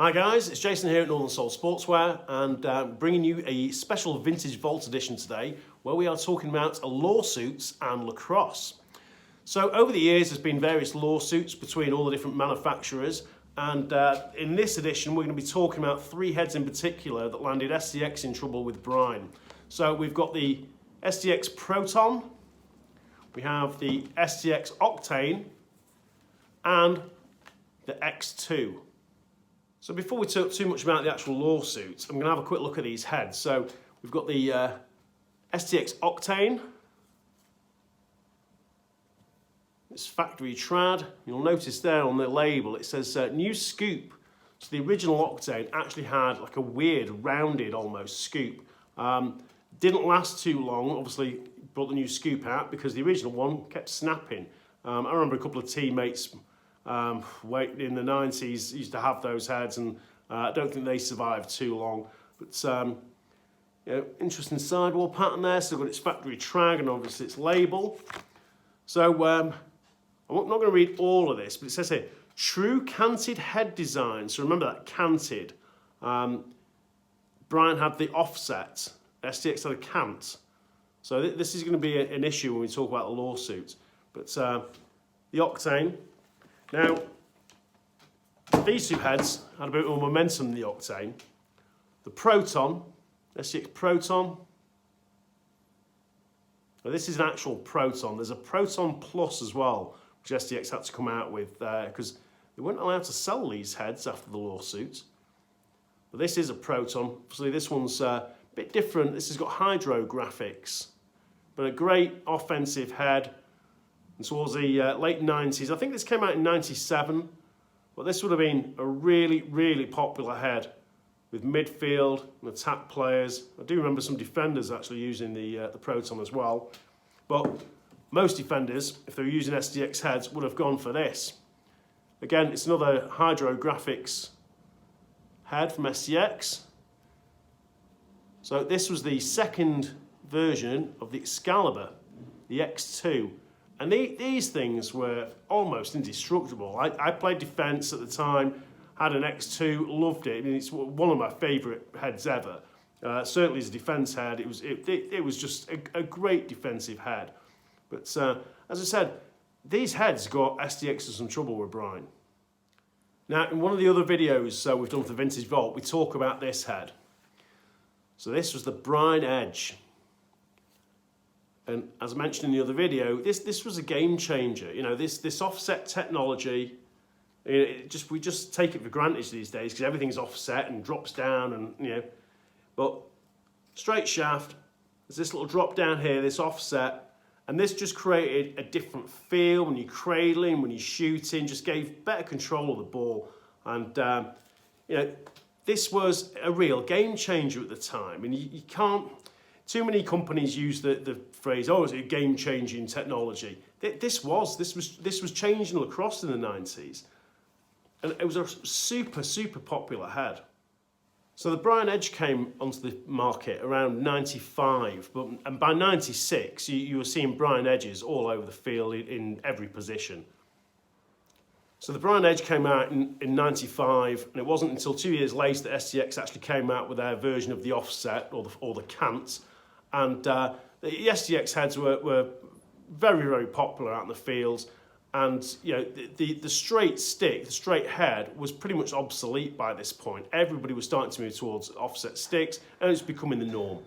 Hi guys, it's Jason here at Northern Soul Sportswear and bringing you a special vintage Vault edition today where we are talking about lawsuits and lacrosse. So over the years there's been various lawsuits between all the different manufacturers, and in this edition we're going to be talking about three heads in particular that landed STX in trouble with Brine. So we've got the STX Proton, we have the STX Octane and the X2. So before we talk too much about the actual lawsuits, I'm going to have a quick look at these heads. So we've got the STX Octane. It's factory trad. You'll notice there on the label it says new scoop. So the original Octane actually had like a weird rounded almost scoop. Didn't last too long, obviously brought the new scoop out because the original one kept snapping. I remember a couple of teammates in the 90s used to have those heads, and I don't think they survived too long. But you know, interesting sidewall pattern there. So got its factory trag and obviously its label. So I'm not going to read all of this, but it says here true canted head design. So remember that canted. Brine had the offset. STX had a cant. So this is going to be an issue when we talk about the lawsuit. But the Octane. Now, these two heads had a bit more momentum than the Octane. The Proton, STX Proton. Now this is an actual Proton. There's a Proton Plus as well, which STX had to come out with because they weren't allowed to sell these heads after the lawsuit. But this is a Proton. Obviously this one's a bit different. This has got hydro graphics, but a great offensive head. And towards the late 90s, I think this came out in 97, but this would have been a really, really popular head with midfield and attack players. I do remember some defenders actually using the Proton as well, but most defenders, if they were using STX heads, would have gone for this. Again, it's another hydro graphics head from STX. So this was the second version of the Excalibur, the X2. And these things were almost indestructible. I played defence at the time, had an X2, loved it. I mean, it's one of my favourite heads ever. Certainly as a defence head, it was just a great defensive head. But as I said, these heads got STX in some trouble with Brine. Now, in one of the other videos we've done for Vintage Vault, we talk about this head. So this was the Brine Edge. And as I mentioned in the other video, this was a game changer. You know, this offset technology, we just take it for granted these days because everything's offset and drops down, and you know. But straight shaft, there's this little drop down here, this offset, and this just created a different feel when you're cradling, when you're shooting, just gave better control of the ball. And you know, this was a real game changer at the time, and you can't. Too many companies use the phrase, "Oh, it's a game-changing technology." This was changing lacrosse in the 90s, and it was a super popular head. So the Brine Edge came onto the market around 95, and by 96 you were seeing Brine Edges all over the field in every position. So the Brine Edge came out in 95, and it wasn't until 2 years later that STX actually came out with their version of the offset or the cant. And the STX heads were very popular out in the fields, and you know the straight stick, the straight head was pretty much obsolete by this point. Everybody was starting to move towards offset sticks, and it's becoming the norm.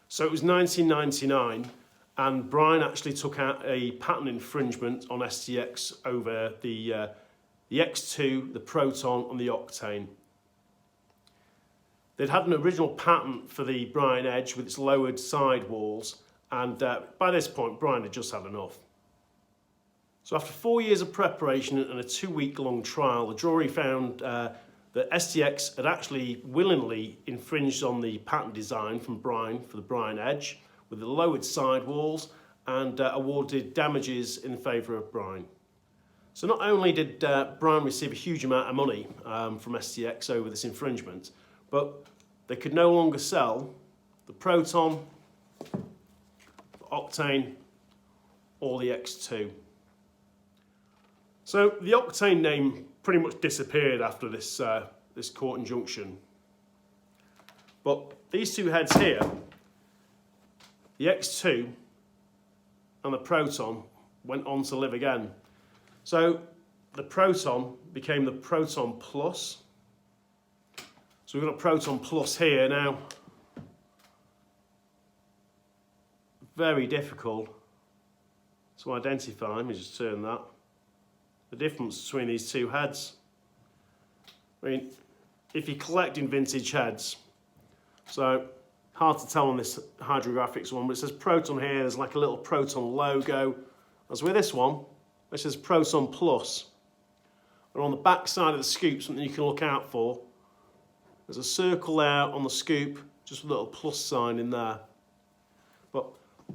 So it was 1999, and Brine actually took out a patent infringement on STX over the X2, the Proton, and the Octane. They'd had an original patent for the Brine Edge with its lowered sidewalls, and by this point Brine had just had enough. So after 4 years of preparation and a 2-week-long trial, the jury found that STX had actually willingly infringed on the patent design from Brine for the Brine Edge with the lowered sidewalls, and awarded damages in favour of Brine. So not only did Brine receive a huge amount of money from STX over this infringement, but they could no longer sell the Proton, the Octane, or the X2. So the Octane name pretty much disappeared after this this court injunction. But these two heads here, the X2 and the Proton, went on to live again. So the Proton became the Proton Plus. So we've got a Proton Plus here now. Very difficult to identify. Let me just turn that. The difference between these two heads. I mean, if you're collecting vintage heads, so hard to tell on this hydrographics one, but it says Proton here, there's like a little Proton logo. As with this one, it says Proton Plus. And on the back side of the scoop, something you can look out for, there's a circle there on the scoop, just a little plus sign in there. But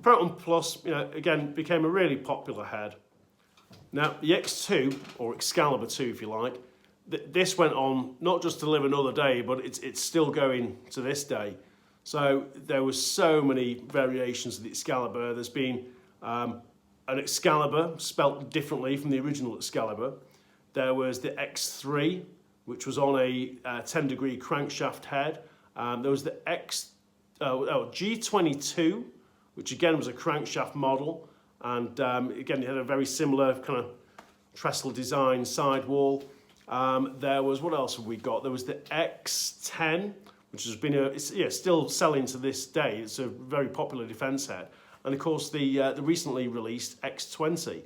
Proton Plus, you know, again, became a really popular head. Now, the X2, or Excalibur 2 if you like, this went on not just to live another day, but it's still going to this day. So there was so many variations of the Excalibur. There's been an Excalibur spelt differently from the original Excalibur. There was the X3, which was on a 10-degree crankshaft head. There was the G22, which again was a crankshaft model, and again it had a very similar kind of trestle design sidewall. There was, what else have we got? There was the X10, which has been still selling to this day. It's a very popular defence head, and of course the recently released X20.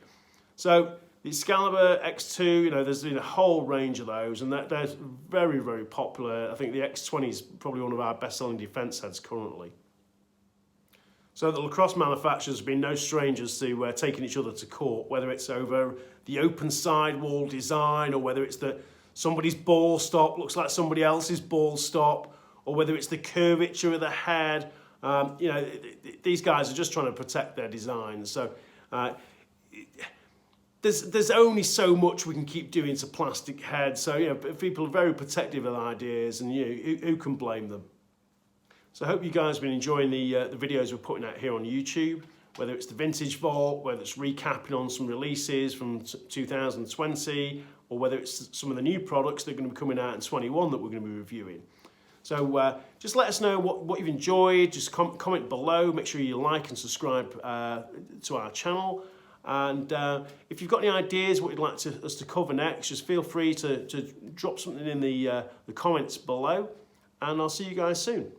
So the Excalibur X2, you know, there's been a whole range of those, and they're very, very popular. I think the X20 is probably one of our best-selling defence heads currently. So the lacrosse manufacturers have been no strangers to taking each other to court, whether it's over the open sidewall design, or whether it's somebody's ball stop looks like somebody else's ball stop, or whether it's the curvature of the head. You know, these guys are just trying to protect their designs. So there's only so much we can keep doing to plastic heads. So, you know, people are very protective of ideas, and you know, who can blame them? So I hope you guys have been enjoying the videos we're putting out here on YouTube, whether it's the Vintage Vault, whether it's recapping on some releases from 2020, or whether it's some of the new products that are going to be coming out in 21 that we're going to be reviewing. So just let us know what you've enjoyed. Just comment below. Make sure you like and subscribe to our channel. And if you've got any ideas what you'd like us to cover next, just feel free to drop something in the comments below. And I'll see you guys soon.